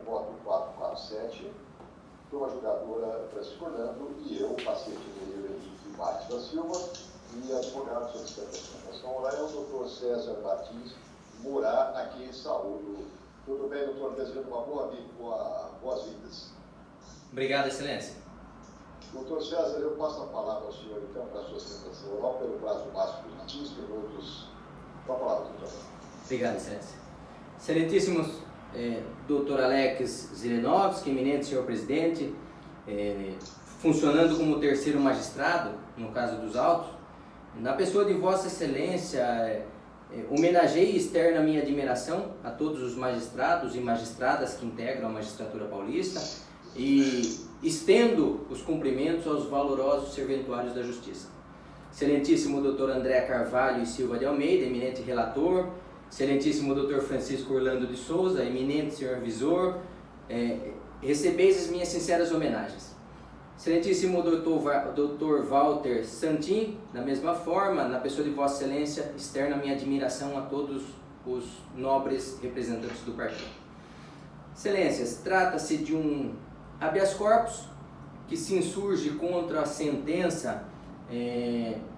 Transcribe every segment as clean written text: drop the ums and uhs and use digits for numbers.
voto 447, foi uma julgadora Francisco Orlando e eu, paciente do Henrique Marques da Silva, e advogado solicitante da sustentação oral é o doutor César Martins Morar, aqui em Saúde. Tudo bem, doutor? Desejando uma boas-vindas. Obrigado, Excelência. Doutor César, eu passo a palavra ao senhor, então, para a sua sustentação oral, pelo prazo máximo de 15 minutos. Com a palavra, doutor. Obrigado, Excelência. Excelentíssimos doutor Alex Zelenovski, eminente senhor presidente, funcionando como terceiro magistrado, no caso dos autos, na pessoa de Vossa Excelência, homenageei e externo a minha admiração a todos os magistrados e magistradas que integram a magistratura paulista e estendo os cumprimentos aos valorosos serventuários da Justiça. Excelentíssimo Dr. André Carvalho e Silva de Almeida, eminente relator, excelentíssimo Dr. Francisco Orlando de Souza, eminente senhor visor, recebeis as minhas sinceras homenagens. Excelentíssimo Dr. Walter Santin, da mesma forma, na pessoa de Vossa Excelência, externa minha admiração a todos os nobres representantes do partido. Excelências, trata-se de um habeas corpus que se insurge contra a sentença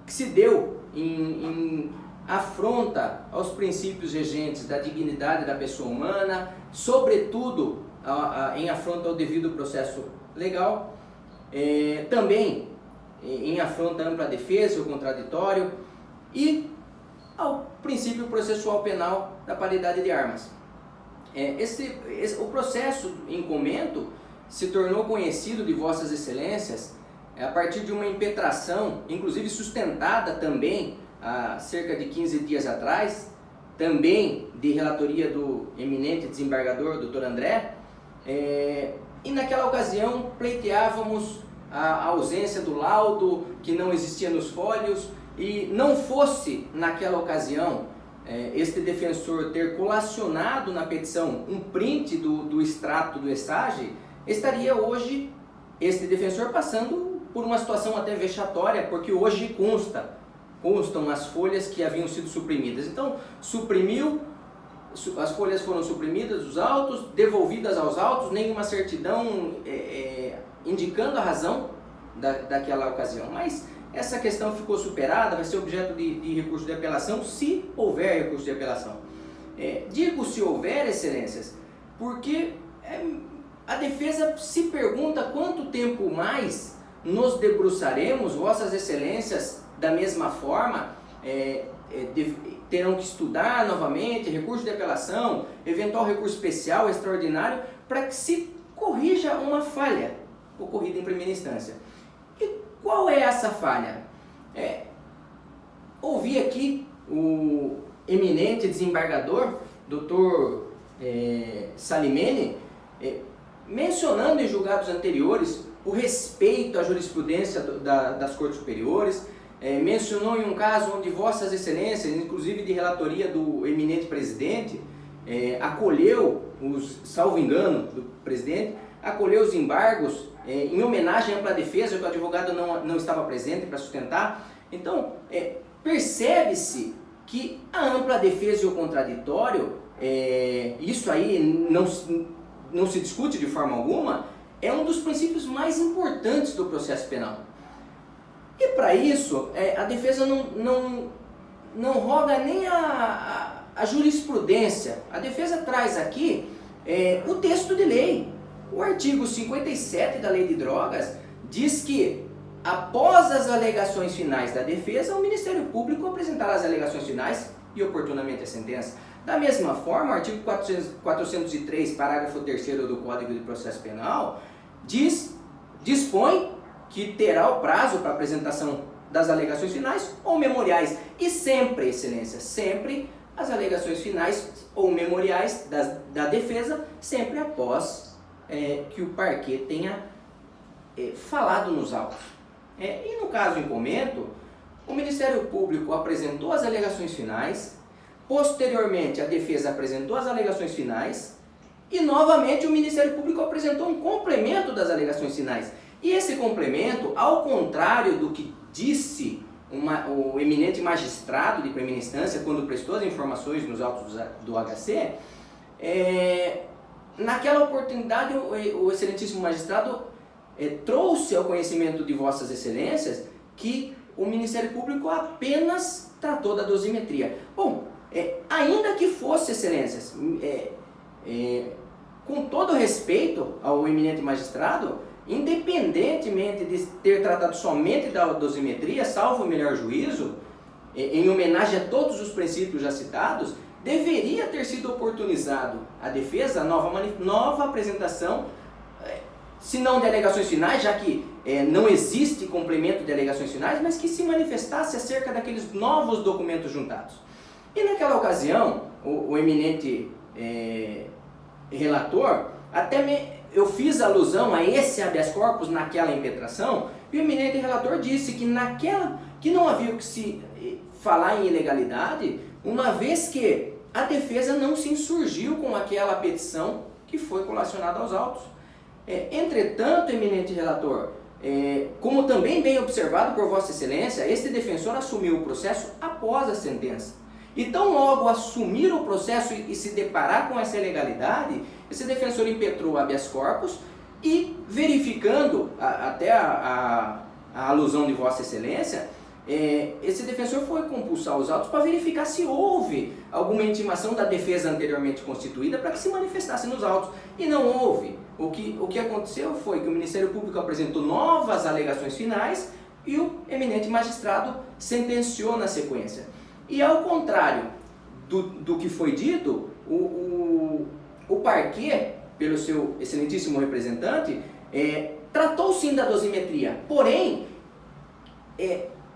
que se deu em afronta aos princípios regentes da dignidade da pessoa humana, sobretudo em afronta ao devido processo legal, também em afronta à ampla defesa, o contraditório e ao princípio processual penal da paridade de armas. O processo em comento se tornou conhecido de Vossas Excelências a partir de uma impetração, inclusive sustentada também há cerca de 15 dias atrás, também de relatoria do eminente desembargador, Dr. André, e naquela ocasião pleiteávamos a ausência do laudo, que não existia nos fólios, e não fosse naquela ocasião este defensor ter colacionado na petição um print do extrato do ESAGE, estaria hoje este defensor passando por uma situação até vexatória, porque hoje constam as folhas que haviam sido suprimidas. Então, as folhas foram suprimidas, os autos, devolvidas aos autos, nenhuma certidão indicando a razão daquela ocasião. Mas essa questão ficou superada, vai ser objeto de recurso de apelação, se houver recurso de apelação. Digo se houver, Excelências, porque a defesa se pergunta quanto tempo mais nos debruçaremos, Vossas Excelências, da mesma forma, terão que estudar novamente, recurso de apelação, eventual recurso especial, extraordinário, para que se corrija uma falha ocorrida em primeira instância. E qual é essa falha? Ouvi aqui o eminente desembargador, Dr. Salimene, mencionando em julgados anteriores o respeito à jurisprudência das Cortes Superiores, mencionou em um caso onde Vossas Excelências, inclusive de relatoria do eminente presidente, acolheu salvo engano do presidente, acolheu os embargos em homenagem à ampla defesa, que o advogado não estava presente para sustentar. Então, percebe-se que a ampla defesa e o contraditório, isso aí não se discute de forma alguma, é um dos princípios mais importantes do processo penal. E para isso, a defesa não roga nem a jurisprudência. A defesa traz aqui o texto de lei. O artigo 57 da Lei de Drogas diz que, após as alegações finais da defesa, o Ministério Público apresentará as alegações finais e oportunamente a sentença. Da mesma forma, o artigo 403, parágrafo 3º do Código de Processo Penal, dispõe que terá o prazo para apresentação das alegações finais ou memoriais. E sempre, Excelência, sempre as alegações finais ou memoriais da defesa, sempre após que o parquet tenha falado nos autos. E no caso em comento, o Ministério Público apresentou as alegações finais, posteriormente a defesa apresentou as alegações finais e novamente o Ministério Público apresentou um complemento das alegações finais. E esse complemento, ao contrário do que disse o eminente magistrado de primeira instância quando prestou as informações nos autos do HC, naquela oportunidade, o excelentíssimo magistrado trouxe ao conhecimento de Vossas Excelências que o Ministério Público apenas tratou da dosimetria. Bom, ainda que fosse, Excelências, com todo respeito ao eminente magistrado, independentemente de ter tratado somente da dosimetria, salvo o melhor juízo, em homenagem a todos os princípios já citados, deveria ter sido oportunizado a defesa, nova apresentação, se não de alegações finais, já que não existe complemento de alegações finais, mas que se manifestasse acerca daqueles novos documentos juntados. E naquela ocasião, o eminente relator, eu fiz alusão a esse habeas corpus naquela impetração, e o eminente relator disse que não havia que se falar em ilegalidade, uma vez que a defesa não se insurgiu com aquela petição que foi colacionada aos autos. Entretanto, eminente relator, como também bem observado por Vossa Excelência, este defensor assumiu o processo após a sentença. E tão logo assumir o processo e se deparar com essa ilegalidade, esse defensor impetrou habeas corpus e, verificando até a alusão de Vossa Excelência, esse defensor foi compulsar os autos para verificar se houve alguma intimação da defesa anteriormente constituída para que se manifestasse nos autos. E não houve. O que aconteceu foi que o Ministério Público apresentou novas alegações finais e o eminente magistrado sentenciou na sequência. E ao contrário do que foi dito, o parquet, pelo seu excelentíssimo representante, tratou sim da dosimetria, porém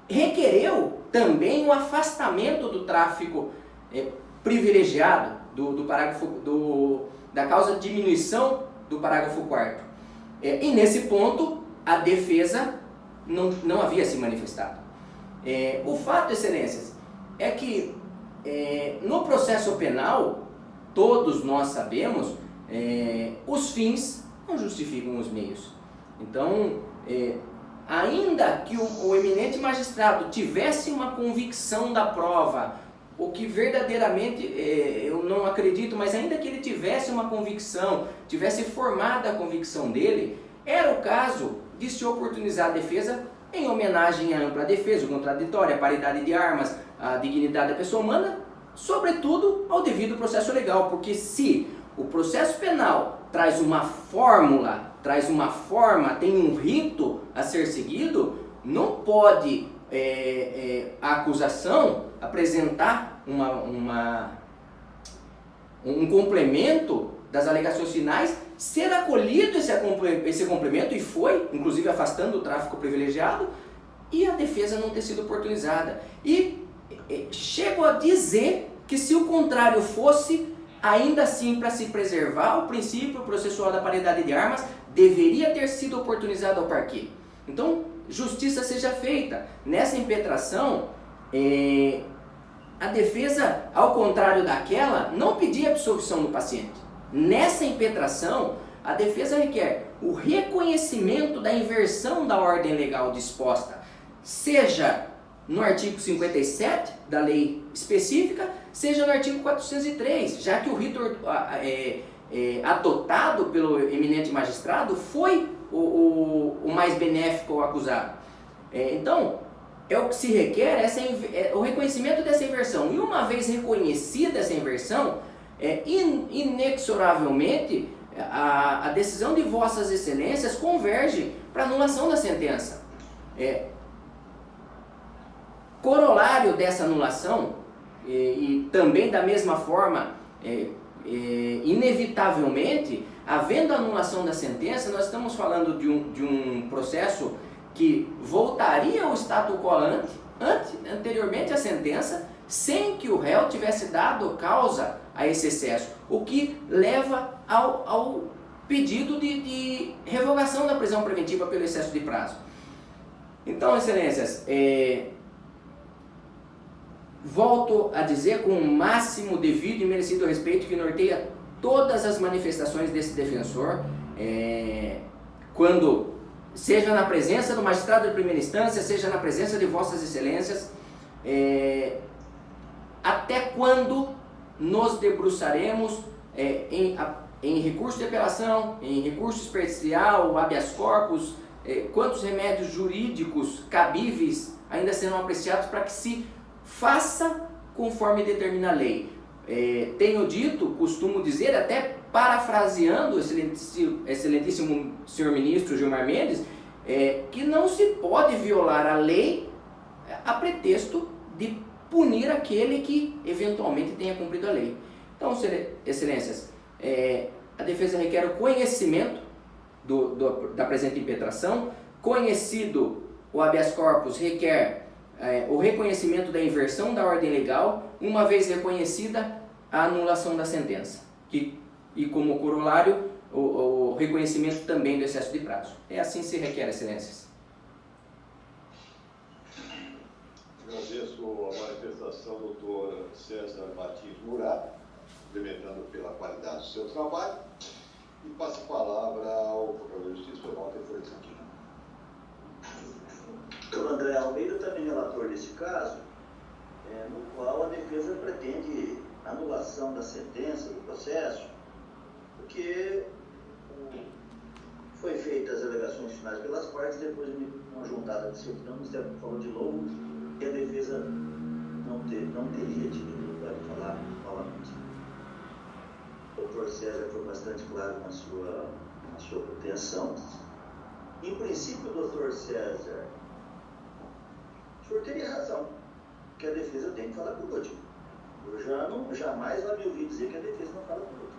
requereu também o afastamento do tráfico privilegiado do parágrafo da causa de diminuição do parágrafo 4º. E nesse ponto a defesa não havia se manifestado. O fato, Excelências, é que no processo penal, todos nós sabemos, os fins não justificam os meios. Então, ainda que o eminente magistrado tivesse uma convicção da prova, o que verdadeiramente eu não acredito, mas ainda que ele tivesse uma convicção, tivesse formada a convicção dele, era o caso de se oportunizar a defesa em homenagem à ampla defesa, o contraditório, a paridade de armas, a dignidade da pessoa humana, sobretudo ao devido processo legal, porque se o processo penal traz uma fórmula, traz uma forma, tem um rito a ser seguido, não pode a acusação apresentar um complemento das alegações finais, ser acolhido esse complemento, e foi, inclusive afastando o tráfico privilegiado, e a defesa não ter sido oportunizada. E chego a dizer que se o contrário fosse, ainda assim, para se preservar o princípio processual da paridade de armas, deveria ter sido oportunizado ao parquet. Então, justiça seja feita. Nessa impetração, a defesa, ao contrário daquela, não pedia absolvição do paciente. Nessa impetração, a defesa requer o reconhecimento da inversão da ordem legal disposta, seja no artigo 57 da lei específica, seja no artigo 403, já que o rito adotado pelo eminente magistrado foi o mais benéfico ao acusado. Então, o que se requer o reconhecimento dessa inversão. E uma vez reconhecida essa inversão, inexoravelmente, a decisão de Vossas Excelências converge para anulação da sentença. Corolário dessa anulação, e também da mesma forma, inevitavelmente, havendo anulação da sentença, nós estamos falando de um processo que voltaria ao status quo anteriormente à sentença, sem que o réu tivesse dado causa a esse excesso, o que leva ao pedido de revogação da prisão preventiva pelo excesso de prazo. Então, Excelências, volto a dizer com o máximo devido e merecido respeito que norteia todas as manifestações desse defensor, quando, seja na presença do magistrado de primeira instância, seja na presença de Vossas Excelências, até quando nos debruçaremos em recurso de apelação, em recurso especial, habeas corpus, quantos remédios jurídicos cabíveis ainda serão apreciados para que se faça conforme determina a lei. Tenho dito, costumo dizer, até parafraseando o excelentíssimo senhor ministro Gilmar Mendes, que não se pode violar a lei a pretexto de punir aquele que eventualmente tenha cumprido a lei. Então, excelências, a defesa requer o conhecimento da presente impetração. Conhecido o habeas corpus, requer o reconhecimento da inversão da ordem legal, uma vez reconhecida a anulação da sentença, e como corolário o reconhecimento também do excesso de prazo. Assim se requer, excelências. Agradeço a manifestação do Dr. César Martins Murat, cumprimentando pela qualidade do seu trabalho, e passo a palavra ao Procurador de Justiça, Walter Florentino. O André Almeida também relator desse caso, no qual a defesa pretende anulação da sentença, do processo, porque foi feitas as alegações finais pelas partes, depois de uma juntada de certidão, o Ministério falou de novo que a defesa não teria tido para falar novamente. O doutor César foi bastante claro na sua pretensão. Em princípio, doutor César, o senhor teria razão, que a defesa tem que falar por último. Eu jamais vai me ouvir dizer que a defesa não fala por último.